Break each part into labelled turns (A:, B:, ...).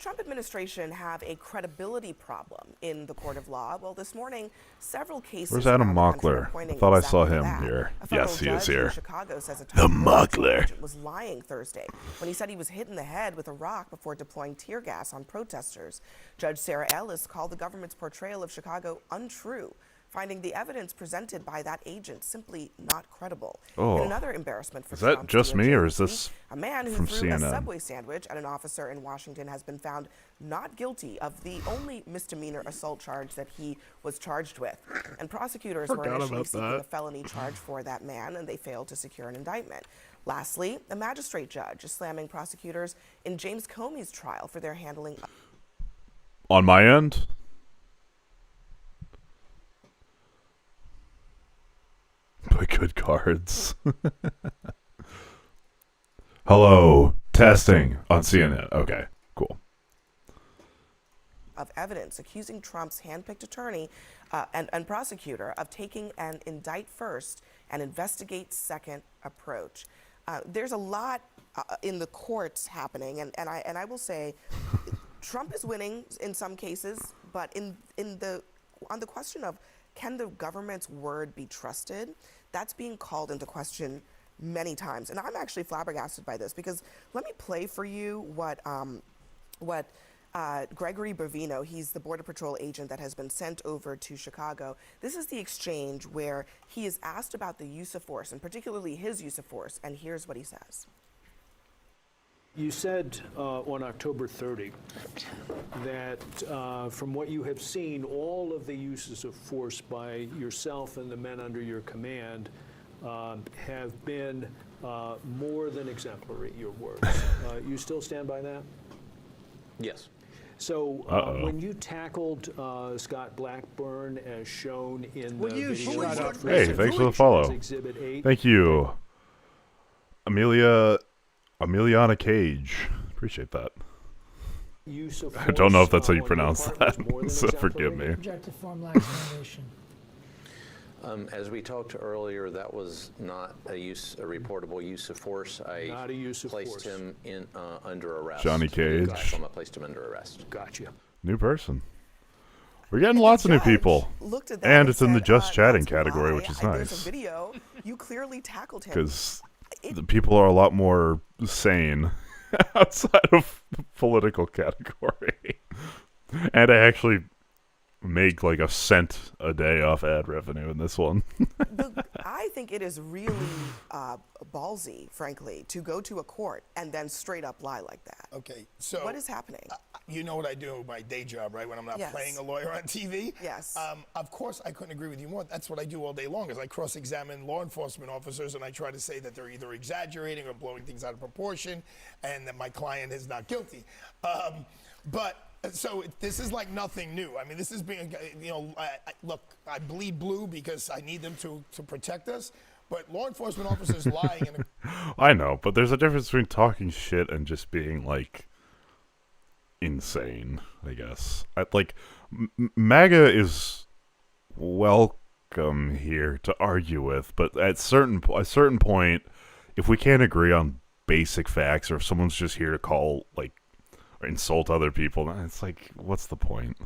A: Trump administration have a credibility problem in the court of law? Well, this morning, several cases.
B: Where's Adam Mockler? I thought I saw him here. Yes, he is here.
A: Chicago says
B: the Mockler
A: was lying Thursday when he said he was hit in the head with a rock before deploying tear gas on protesters. Judge Sarah Ellis called the government's portrayal of Chicago untrue, finding the evidence presented by that agent simply not credible.
B: Oh,
A: and another embarrassment for
B: is that
A: Trump,
B: just me, or is this
A: a man who
B: from
A: threw
B: CNN?
A: a Subway sandwich at an officer in Washington has been found not guilty of the only misdemeanor assault charge that he was charged with. And prosecutors were initially seeking a felony charge for that man, and they failed to secure an indictment. Lastly, a magistrate judge is slamming prosecutors in James Comey's trial for their handling.
B: On my end, but good cards. Hello, testing on CNN. Okay, cool.
A: Of evidence accusing Trump's handpicked attorney and prosecutor of taking an indict first and investigate second approach. There's a lot in the courts happening, and I will say, Trump is winning in some cases, but on the question of can the government's word be trusted, that's being called into question many times. And I'm actually flabbergasted by this, because let me play for you what Gregory Bovino, he's the Border Patrol agent that has been sent over to Chicago. This is the exchange where he is asked about the use of force, and particularly his use of force, and here's what he says.
C: You said on October 30 that from what you have seen, all of the uses of force by yourself and the men under your command have been more than exemplary, your words. You still stand by that?
D: Yes.
C: So when you tackled Scott Blackburn as shown in the video,
B: hey, thanks for the follow. Thank you, Emiliana Cage. Appreciate that. I don't know if that's how you pronounce that, so forgive me.
D: As we talked earlier, that was not a reportable use of force. I placed him in under arrest.
B: Johnny Cage.
D: I placed him under arrest.
C: Gotcha.
B: New person. We're getting lots of new people, and it's in the just chatting category, which is nice.
A: There's a video. You clearly tackled him.
B: Because the people are a lot more sane outside of the political category. And I actually make like $0.01 a day off ad revenue in this one.
A: I think it is really ballsy, frankly, to go to a court and then straight up lie like that.
E: Okay, so
A: what is happening?
E: You know what I do with my day job, right? When I'm not playing a lawyer on TV.
A: Yes.
E: Of course, I couldn't agree with you more. That's what I do all day long. Is I cross-examine law enforcement officers, and I try to say that they're either exaggerating or blowing things out of proportion, and that my client is not guilty. So this is like nothing new. I mean, this is being, look, I bleed blue because I need them to protect us. But law enforcement officers lying.
B: I know, but there's a difference between talking shit and just being like insane, I guess. MAGA is welcome here to argue with, but at a certain point, if we can't agree on basic facts, or if someone's just here to call or insult other people, it's like, what's the point?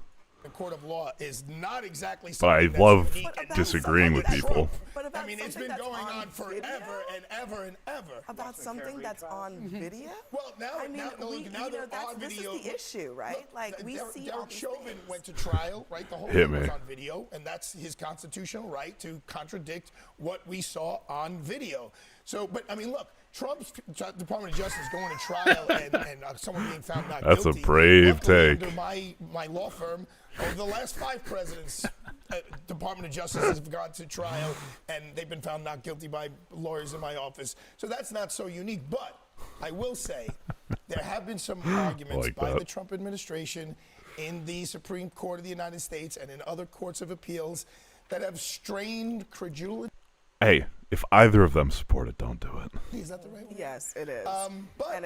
E: The court of law is not exactly
B: But
E: something
B: I love
E: that's
B: disagreeing with people.
E: I mean, it's been going on forever and ever and ever.
A: About something that's on video?
E: Well, now they're on video.
A: This is the issue, right?
E: Derek Chauvin went to trial, right? The whole thing was on video, and that's his constitutional right to contradict what we saw on video. So, but I mean, look, Trump's Department of Justice going to trial and someone being found not guilty.
B: That's a brave take.
E: Under my law firm, over the last 5 presidents, Department of Justice has gone to trial, and they've been found not guilty by lawyers in my office. So that's not so unique. But I will say there have been some arguments by the Trump administration in the Supreme Court of the United States and in other courts of appeals that have strained credulity.
B: Hey, if either of them support it, don't do it.
E: Is that the right word?
A: Yes, it is.
E: But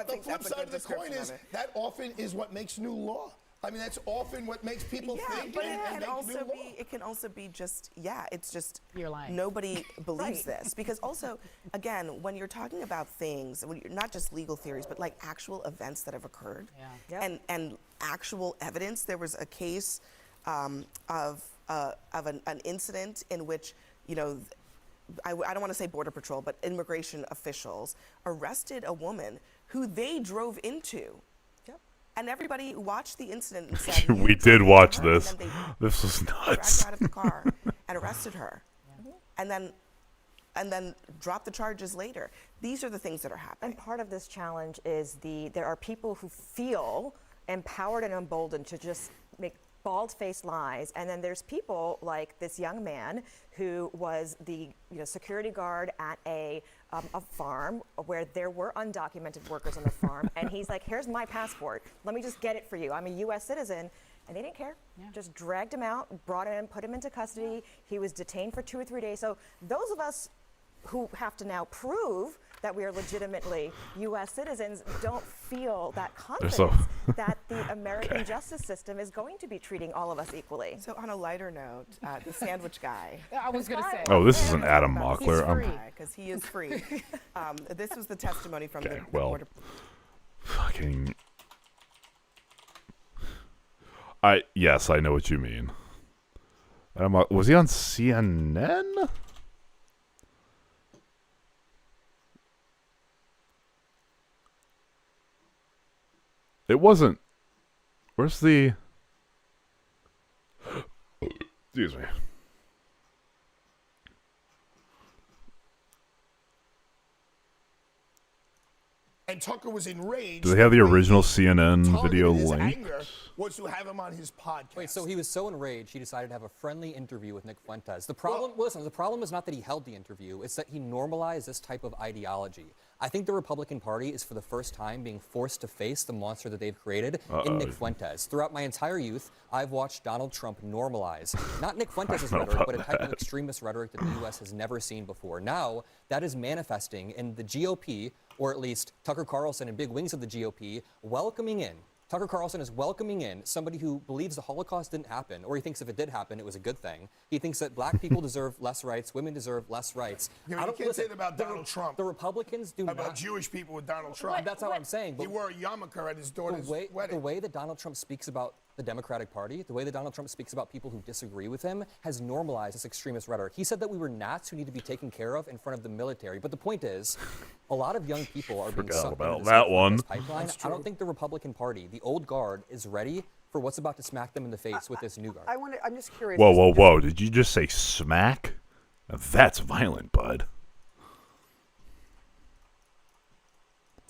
E: the flip side of the coin is that often is what makes new law. I mean, that's often what makes people think.
A: But
E: and
A: it can
E: make
A: also
E: new law.
A: be. It can also be just. Yeah, it's just.
F: You're lying.
A: Nobody believes this because also, again, when you're talking about things, when you're not just legal theories, but like actual events that have occurred, and actual evidence. There was a case of an incident in which, you know, I don't want to say Border Patrol, but immigration officials arrested a woman who they drove into. And everybody watched the incident and said,
B: We did watch this. This was nuts.
A: Dragged her out of the car and arrested her, and then dropped the charges later. These are the things that are happening.
G: And part of this challenge is there are people who feel empowered and emboldened to just make bald-faced lies, and then there's people like this young man who was the security guard at a farm where there were undocumented workers on the farm, and he's like, here's my passport, let me just get it for you, I'm a U.S. citizen. And they didn't care. Just dragged him out, brought him in, put him into custody. He was detained for 2 or 3 days. So those of us who have to now prove that we are legitimately U.S. citizens don't feel that confidence that the American justice system is going to be treating all of us equally.
A: So on a lighter note, the sandwich guy.
F: I was going to say.
B: Oh, this is an CHADdam MOCKLER.
A: Because he is free. This was the testimony from the
B: well,
A: Border.
B: fucking. Yes, I know what you mean. Was he on CNN? It wasn't. Where's the... Excuse me.
E: And Tucker was enraged.
B: Do they have the original CNN video
E: His
B: link?
E: anger was to have him on his podcast.
H: Wait, so he was so enraged he decided to have a friendly interview with Nick Fuentes. The problem, listen, the problem is not that he held the interview, it's that he normalized this type of ideology. I think the Republican Party is for the first time being forced to face the monster that they've created in Nick Fuentes. Throughout my entire youth, I've watched Donald Trump normalize, not Nick Fuentes' rhetoric, but a type of extremist rhetoric that the U.S. has never seen before. Now, that is manifesting in the GOP, or at least Tucker Carlson and big wings of the GOP, welcoming in. Tucker Carlson is welcoming in somebody who believes the Holocaust didn't happen, or he thinks if it did happen, it was a good thing. He thinks that black people deserve less rights, women deserve less rights.
E: Yeah, you can't say that about Donald Trump.
H: The Republicans do
E: about
H: not.
E: Jewish people with Donald Trump.
H: That's how I'm saying.
E: He wore a yarmulke at his daughter's wedding.
H: The way that Donald Trump speaks about the Democratic Party, the way that Donald Trump speaks about people who disagree with him, has normalized this extremist rhetoric. He said that we were gnats who need to be taken care of in front of the military. But the point is, a lot of young people are being sucked into this pipeline. I don't think the Republican Party, the old guard, is ready for what's about to smack them in the face with this new guard.
I: I'm just curious.
B: Whoa, whoa, whoa. Did you just say smack? Now that's violent, bud.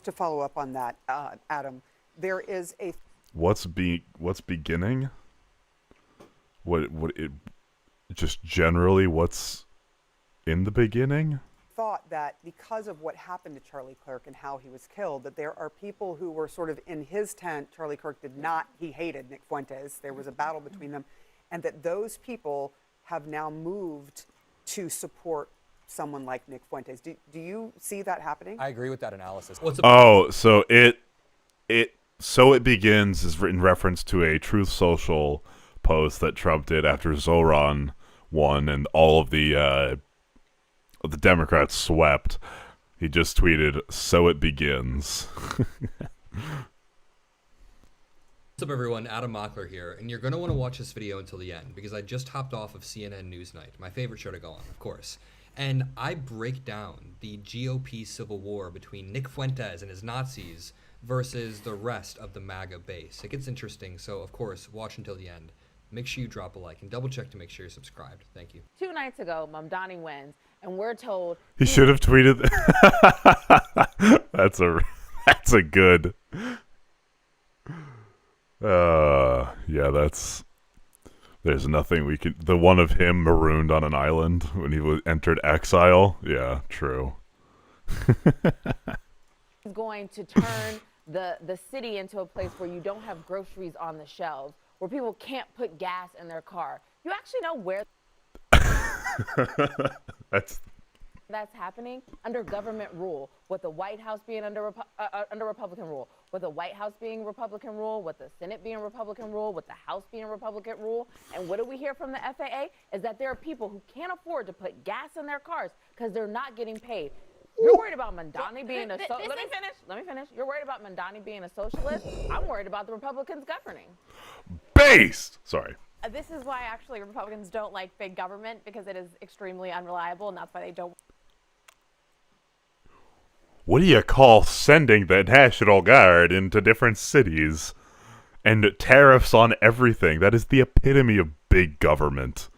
I: To follow up on that, Adam, there is a...
B: What's beginning? Just generally what's in the beginning?
I: thought that because of what happened to Charlie Kirk and how he was killed, that there are people who were sort of in his tent. Charlie Kirk he hated Nick Fuentes. There was a battle between them, and that those people have now moved to support someone like Nick Fuentes. Do you see that happening?
H: I agree with that analysis.
B: So it begins is in reference to a Truth Social post that Trump did after Zoran won and all of the Democrats swept. He just tweeted, "So it begins."
J: What's up, everyone? Adam Mockler here, and you're going to want to watch this video until the end because I just hopped off of CNN Newsnight, my favorite show to go on, of course. And I break down the GOP civil war between Nick Fuentes and his Nazis versus the rest of the MAGA base. It gets interesting, so of course, watch until the end. Make sure you drop a like and double check to make sure you're subscribed. Thank you.
F: 2 nights ago, Mamdani wins, and we're told
B: he should have tweeted. That's a good. Yeah, there's nothing we can. The one of him marooned on an island when he entered exile. Yeah, true.
F: he's going to turn the city into a place where you don't have groceries on the shelves, where people can't put gas in their car. You actually know where that's happening? Under government rule, with the White House being under Republican rule, with the White House being Republican rule, with the Senate being Republican rule, with the House being Republican rule. And what do we hear from the FAA? Is that there are people who can't afford to put gas in their cars because they're not getting paid. You're worried about Mandani being a socialist. Let me finish. You're worried about Mandani being a socialist. I'm worried about the Republicans governing.
B: Based! Sorry.
K: This is why actually Republicans don't like big government, because it is extremely unreliable, and that's why they don't.
B: What do you call sending the National Guard into different cities and tariffs on everything? That is the epitome of big government.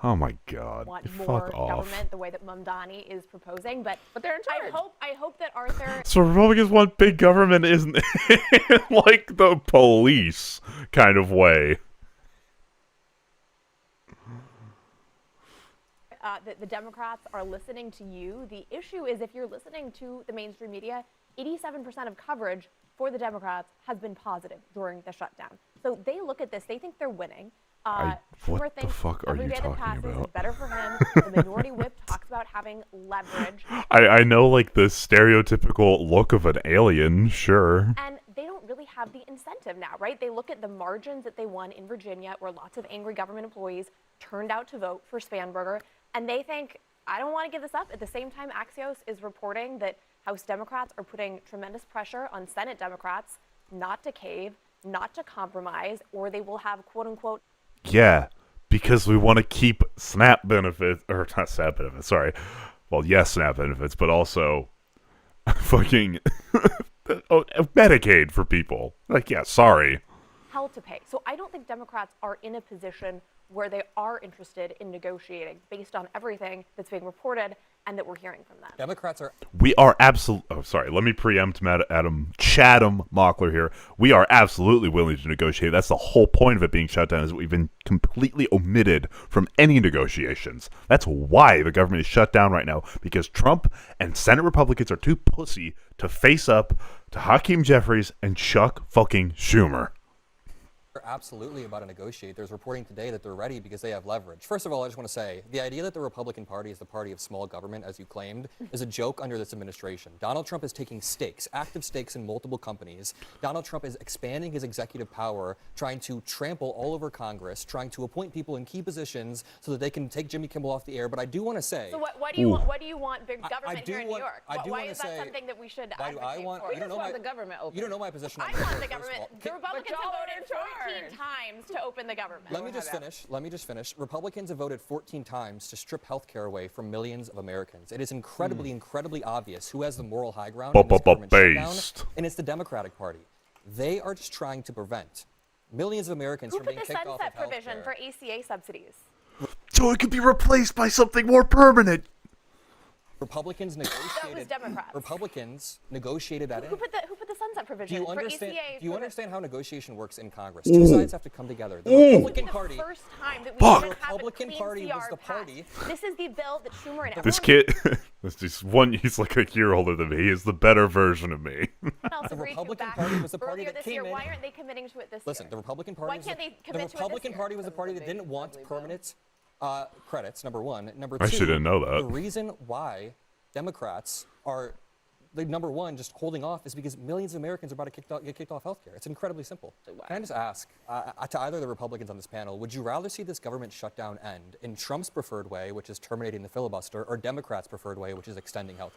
B: Oh my God!
K: Want
B: Fuck
K: more
B: off.
K: government the way that Mamdani is proposing, but
F: they're in charge.
K: I hope that Arthur.
B: So Republicans want big government isn't like the police kind of way.
K: The Democrats are listening to you. The issue is if you're listening to the mainstream media, 87% of coverage for the Democrats has been positive during the shutdown. So they look at this, they think they're winning.
B: What the fuck are you talking
K: Is
B: about?
K: better for him. The minority whip talks about having leverage.
B: I know, like, the stereotypical look of an alien, sure.
K: And they don't really have the incentive now, right? They look at the margins that they won in Virginia, where lots of angry government employees turned out to vote for Spanberger, and they think, I don't want to give this up. At the same time, Axios is reporting that House Democrats are putting tremendous pressure on Senate Democrats not to cave, not to compromise, or they will have, quote unquote,
B: Yeah, because we want to keep SNAP benefits, or not SNAP benefits, sorry. Well, yes, SNAP benefits, but also fucking Medicaid for people. Like, yeah, sorry.
K: hell to pay. So I don't think Democrats are in a position where they are interested in negotiating based on everything that's being reported and that we're hearing from them.
H: Democrats are...
B: We are oh, sorry, let me preempt CHADdam MOCKLER here. We are absolutely willing to negotiate. That's the whole point of it being shut down, is that we've been completely omitted from any negotiations. That's why the government is shut down right now, because Trump and Senate Republicans are too pussy to face up to Hakeem Jeffries and Chuck fucking Schumer.
H: They're absolutely about to negotiate. There's reporting today that they're ready because they have leverage. First of all, I just want to say, the idea that the Republican Party is the party of small government, as you claimed, is a joke under this administration. Donald Trump is taking stakes, active stakes in multiple companies. Donald Trump is expanding his executive power, trying to trample all over Congress, trying to appoint people in key positions so that they can take Jimmy Kimmel off the air. But I do want to say...
K: So what do you want big government here in New York? Why is that something that we should advocate for?
H: You don't know
F: want the government open.
H: You don't know my position on
K: I
H: this.
K: want the government. The Republicans have voted 14 times to open the government.
H: Let me just finish. Republicans have voted 14 times to strip health care away from millions of Americans. It is incredibly obvious who has the moral high ground in this government shutdown, and it's the Democratic Party. They are just trying to prevent millions of Americans from being kicked off of health care.
K: Who put the sunset provision for ACA subsidies?
B: So it could be replaced by something more permanent.
H: Republicans negotiated.
K: That was Democrats.
H: Republicans negotiated that in.
K: Who put the sunset provision
H: Do you
K: for
H: understand?
K: ACA?
H: Do you understand how negotiation works in Congress? Two sides have to come together. The Republican Party.
K: The first time that we
B: Fuck.
K: even have a
H: Republican
K: clean
H: Party was
K: CR
H: the
K: passed.
H: party.
K: This is the bill that Schumer and
B: This
K: everyone
B: kid, this is one. He's like a year older than me. He is the better version of me.
K: else
H: The
K: agreed to
H: Republican
K: back
H: Party was the party
K: earlier
H: that
K: this year.
H: came in.
K: Why aren't they committing to it this
H: Listen,
K: year?
H: the Republican Party.
K: Why
H: was
K: can't they
H: the
K: commit to it this
H: Republican
K: year?
H: Party was the party that didn't want permanent credits. Number one. Number two.
B: I actually didn't know that.
H: The reason why Democrats are, number one, just holding off is because millions of Americans are about to get kicked off health care. It's incredibly simple. Can I just ask, to either of the Republicans on this panel, would you rather see this government shutdown end in Trump's preferred way, which is terminating the filibuster, or Democrats' preferred way, which is extending health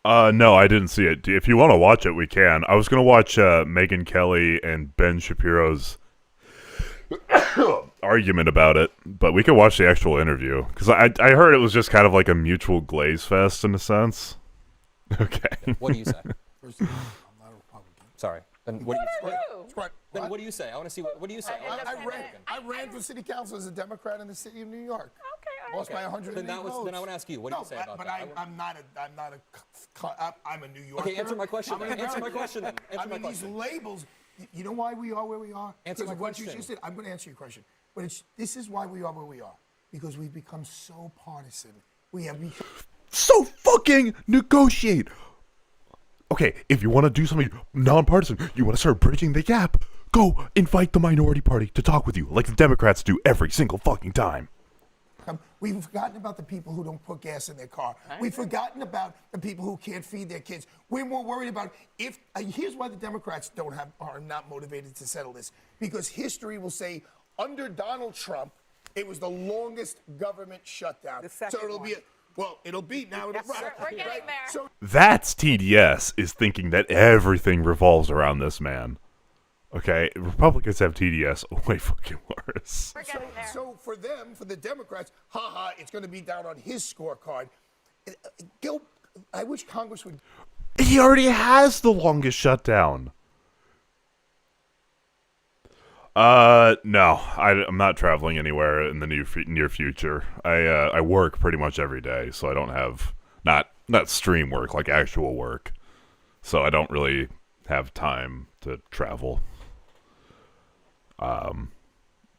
H: care?
B: No, I didn't see it. If you want to watch it, we can. I was going to watch Megyn Kelly and Ben Shapiro's argument about it, but we could watch the actual interview, because I heard it was just kind of like a mutual glaze fest in a sense. Okay.
H: What do you say?
E: First of all, I'm not a Republican.
H: Sorry. Then what do you say?
E: What?
H: Then what do you say? I want to see what do you say?
E: I ran for city council as a Democrat in the city of New York. Lost by 108
H: Then
E: votes.
H: I want to ask you, what do you say about
E: but
H: that?
E: I'm a New Yorker.
H: Okay, answer my question. Answer my question then. Answer my
E: these
H: question.
E: labels. You know why we are where we are?
H: Answer my
E: Because of what you
H: question.
E: just did. I'm going to answer your question. But this is why we are where we are. Because we've become so partisan. We have become
B: So fucking negotiate. Okay, if you want to do something nonpartisan, you want to start bridging the gap, go invite the minority party to talk with you, like the Democrats do every single fucking time.
E: We've forgotten about the people who don't put gas in their car. We've forgotten about the people who can't feed their kids. We're more worried about if. Here's why the Democrats are not motivated to settle this, because history will say under Donald Trump, it was the longest government shutdown.
I: The second
E: so it'll
I: one.
E: be. Well, it'll be now. It'll
K: We're getting there.
E: So
B: That's TDS, is thinking that everything revolves around this man. Okay, Republicans have TDS way fucking worse.
K: We're getting there.
E: So for them, for the Democrats, it's going to be down on his scorecard. I wish Congress would.
B: He already has the longest shutdown. No, I'm not traveling anywhere in the near future. I work pretty much every day, so I don't have not stream work, like actual work. So I don't really have time to travel.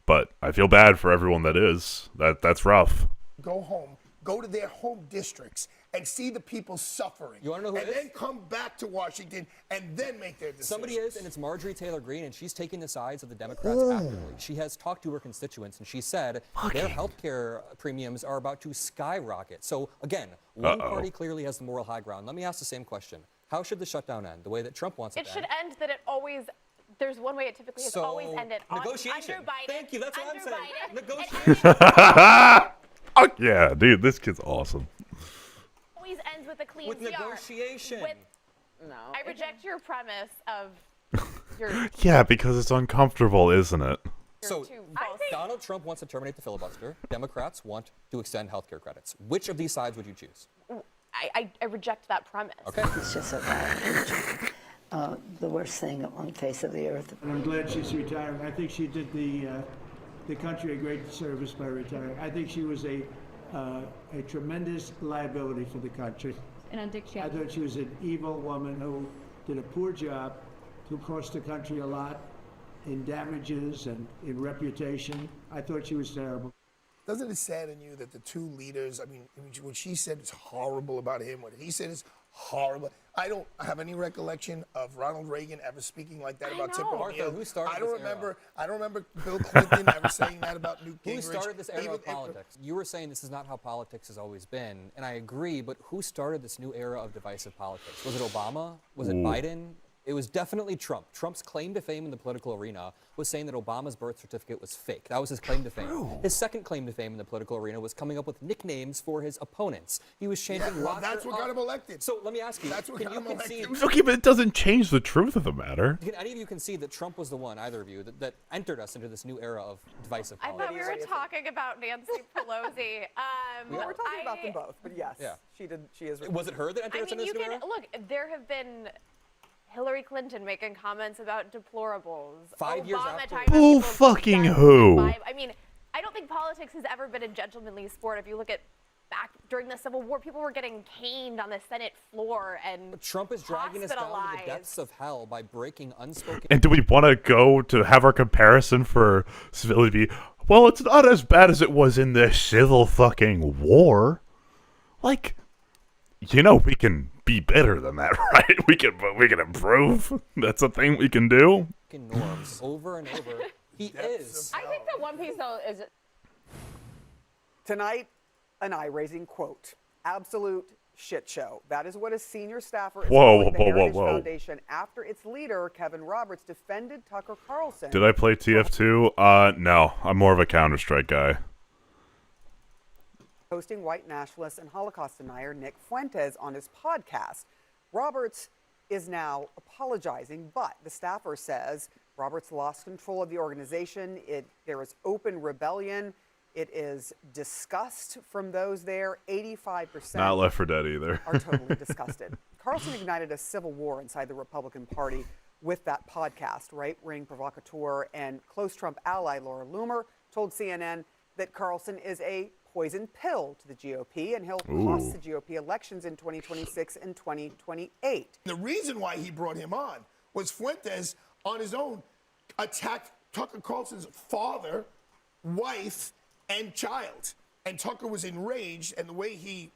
B: But I feel bad for everyone that is. That's rough.
E: Go home, go to their home districts, and see the people suffering.
H: You want to know who
E: and
H: it is?
E: then come back to Washington and then make their decisions.
H: Somebody is, and it's Marjorie Taylor Greene, and she's taking the sides of the Democrats actively. She has talked to her constituents, and she said their health care premiums are about to skyrocket. So, again, one party clearly has the moral high ground. Let me ask the same question. How should the shutdown end? The way that Trump wants it to
K: It should
H: end?
K: end that it always. There's one way it typically has always ended
H: negotiation.
K: under Biden.
H: Thank you. That's what I'm
K: under
H: saying.
K: Biden.
H: Negotiation.
B: Oh, yeah, dude, this kid's awesome.
K: Always ends with a clean
H: With
K: CR.
H: negotiation.
F: No.
K: I reject your premise of your.
B: Yeah, because it's uncomfortable, isn't it?
H: So,
K: I think
H: Donald Trump wants to terminate the filibuster. Democrats want to extend health care credits. Which of these sides would you choose?
K: I reject that premise.
H: Okay.
L: It's just so bad. The worst thing on the face of the earth.
M: And I'm glad she's retiring. I think she did the country a great service by retiring. I think she was a tremendous liability for the country.
N: And on Dick
M: I
N: Cheney.
M: thought she was an evil woman who did a poor job, who cost the country a lot in damages and in reputation. I thought she was terrible.
E: Doesn't it sadden you that the two leaders, I mean, what she said is horrible about him, what he said is horrible. I don't have any recollection of Ronald Reagan ever speaking like that about Tip O'Neill.
H: Martha, who started
E: I don't
H: this
E: remember.
H: era?
E: I don't remember Bill Clinton ever saying that about Newt Gingrich.
H: Who started this era of politics? You were saying this is not how politics has always been, and I agree, but who started this new era of divisive politics? Was it Obama? Was it Biden? It was definitely Trump. Trump's claim to fame in the political arena was saying that Obama's birth certificate was fake. That was his claim to fame. His second claim to fame in the political arena was coming up with nicknames for his opponents. He was chanting,
E: well, that's what got him elected.
H: So let me ask you,
E: That's what
H: can
E: got
H: you
E: him
H: concede?
E: elected.
B: Okay, but it doesn't change the truth of the matter.
H: Can any of you concede that Trump was the one, either of you, that entered us into this new era of divisive
K: I
H: politics?
K: thought we were talking about Nancy Pelosi.
I: We're talking about them both, but yes, she did. She is.
H: Was it her that entered us into
K: you
H: this new era?
K: can look. There have been Hillary Clinton making comments about deplorables.
H: 5 years
K: Obama
H: after.
K: talking about
B: Who
K: people
B: fucking
K: dying
B: who?
K: alive. I mean, I don't think politics has ever been a gentlemanly sport. If you look at back during the Civil War, people were getting caned on the Senate floor and
H: Trump is dragging us down to the
K: hospitalized.
H: depths of hell by breaking unspoken.
B: And do we want to go to have our comparison for civility be, well, it's not as bad as it was in the Civil fucking war? Like, you know, we can be better than that, right? We can improve. That's a thing we can do.
H: norms over and over. He is.
F: I think the one piece though is
I: Tonight, an eye-raising quote. Absolute shit show. That is what a senior staffer is
B: Whoa,
I: calling the
B: whoa, whoa,
I: Heritage
B: whoa.
I: Foundation after its leader, Kevin Roberts, defended Tucker Carlson.
B: Did I play TF2? No. I'm more of a Counter-Strike guy.
I: Hosting white nationalist and Holocaust denier Nick Fuentes on his podcast. Roberts is now apologizing, but the staffer says Roberts lost control of the organization. There is open rebellion. It is disgust from those there. 85%
B: Not Left 4 Dead either.
I: are totally disgusted. Carlson ignited a civil war inside the Republican Party with that podcast. Right-wing provocateur and close Trump ally Laura Loomer told CNN that Carlson is a poison pill to the GOP, and he'll cost the GOP elections in 2026 and 2028.
E: The reason why he brought him on was Fuentes, on his own, attacked Tucker Carlson's father, wife, and child. And Tucker was enraged, and the way he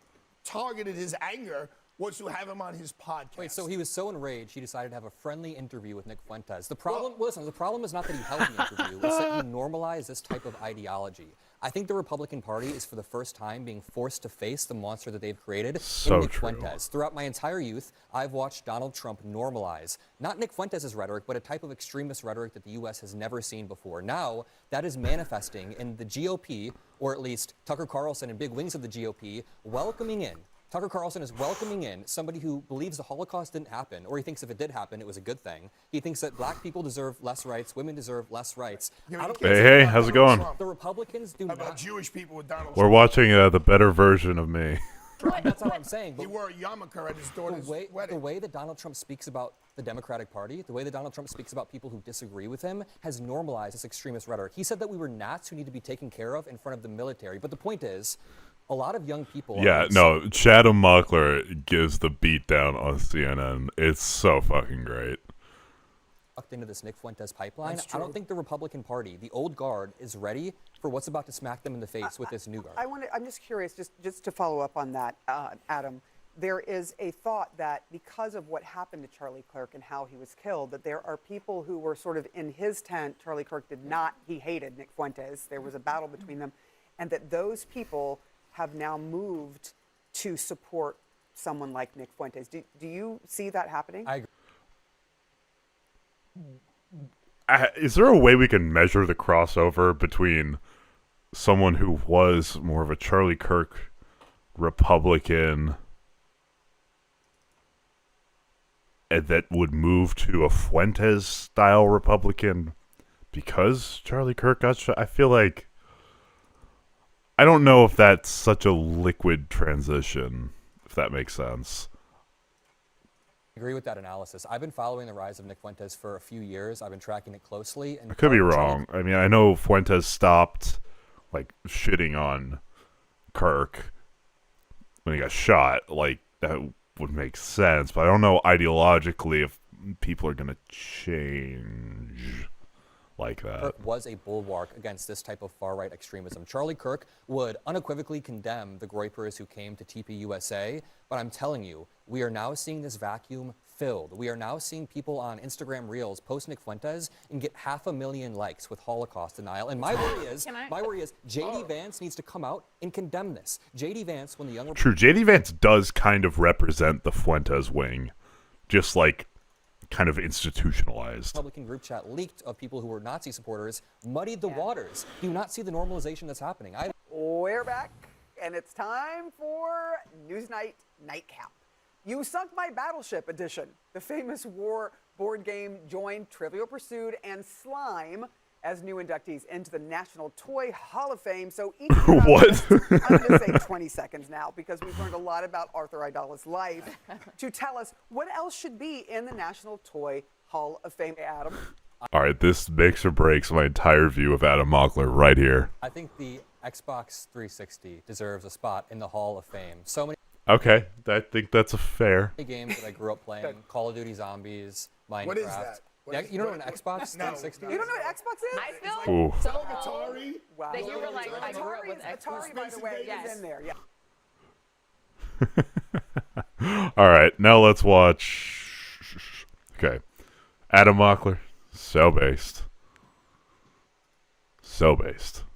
E: targeted his anger was to have him on his podcast.
H: Wait, so he was so enraged he decided to have a friendly interview with Nick Fuentes. The problem, listen, the problem is not that he held the interview, it's that he normalized this type of ideology. I think the Republican Party is for the first time being forced to face the monster that they've created
B: So
H: in Nick
B: true.
H: Fuentes. Throughout my entire youth, I've watched Donald Trump normalize, not Nick Fuentes' rhetoric, but a type of extremist rhetoric that the U.S. has never seen before. Now, that is manifesting in the GOP, or at least Tucker Carlson and big wings of the GOP, welcoming in. Tucker Carlson is welcoming in somebody who believes the Holocaust didn't happen, or he thinks if it did happen, it was a good thing. He thinks that black people deserve less rights, women deserve less rights.
B: Hey, how's it going?
H: The Republicans do
E: about
H: not.
E: Jewish people with Donald
B: We're
E: Trump.
B: watching the better version of me.
H: That's what I'm saying.
E: He wore a yarmulke at his daughter's
H: The
E: wedding.
H: way that Donald Trump speaks about the Democratic Party, the way that Donald Trump speaks about people who disagree with him, has normalized this extremist rhetoric. He said that we were gnats who need to be taken care of in front of the military. But the point is, a lot of young people.
B: Yeah, no, CHADdam MOCKLER gives the beat down on CNN. It's so fucking great.
H: Into this Nick Fuentes pipeline. I don't think the Republican Party, the old guard, is ready for what's about to smack them in the face with this new guard.
I: I'm just curious, just to follow up on that, Adam. There is a thought that because of what happened to Charlie Kirk and how he was killed, that there are people who were sort of in his tent. Charlie Kirk did not, he hated Nick Fuentes. There was a battle between them. And that those people have now moved to support someone like Nick Fuentes. Do you see that happening?
H: I agree.
B: Is there a way we can measure the crossover between someone who was more of a Charlie Kirk Republican and that would move to a Fuentes-style Republican because Charlie Kirk got shot? I feel like I don't know if that's such a liquid transition, if that makes sense.
H: I agree with that analysis. I've been following the rise of Nick Fuentes for a few years. I've been tracking it closely. And
B: I could be wrong. I mean, I know Fuentes stopped like shitting on Kirk when he got shot. Like that would make sense, but I don't know ideologically if people are going to change like that.
H: Kirk was a bulwark against this type of far-right extremism. Charlie Kirk would unequivocally condemn the Groypers who came to TPUSA, but I'm telling you, we are now seeing this vacuum filled. We are now seeing people on Instagram Reels post Nick Fuentes and get 500,000 likes with Holocaust denial. And my worry is, J.D. Vance needs to come out and condemn this. J.D. Vance, when the young...
B: True, J.D. Vance does kind of represent the Fuentes wing, just like kind of institutionalized.
H: Republican group chat leaked of people who were Nazi supporters muddied the waters. Do you not see the normalization that's happening?
I: We're back, and it's time for Newsnight Nightcap. You Sunk My Battleship edition. The famous war board game joined Trivial Pursuit and Slime as new inductees into the National Toy Hall of Fame. So each of you
B: What?
I: I'm going to say 20 seconds now because we've learned a lot about Arthur Idala's life to tell us what else should be in the National Toy Hall of Fame. Adam?
B: All right, this makes or breaks my entire view of Adam Mockler right here.
H: I think the Xbox 360 deserves a spot in the Hall of Fame. So many
B: Okay, I think that's a fair.
H: games that I grew up playing, Call of Duty Zombies, Minecraft.
E: What is that?
H: You don't know what an Xbox 360
I: You don't know what Xbox is?
K: I feel
B: Ooh.
K: so
E: Atari?
I: Wow.
K: that you were like, I grew up with
I: Atari, by the way, is in there. Yeah.
B: All right, now let's watch. Okay, Adam Mockler, so based.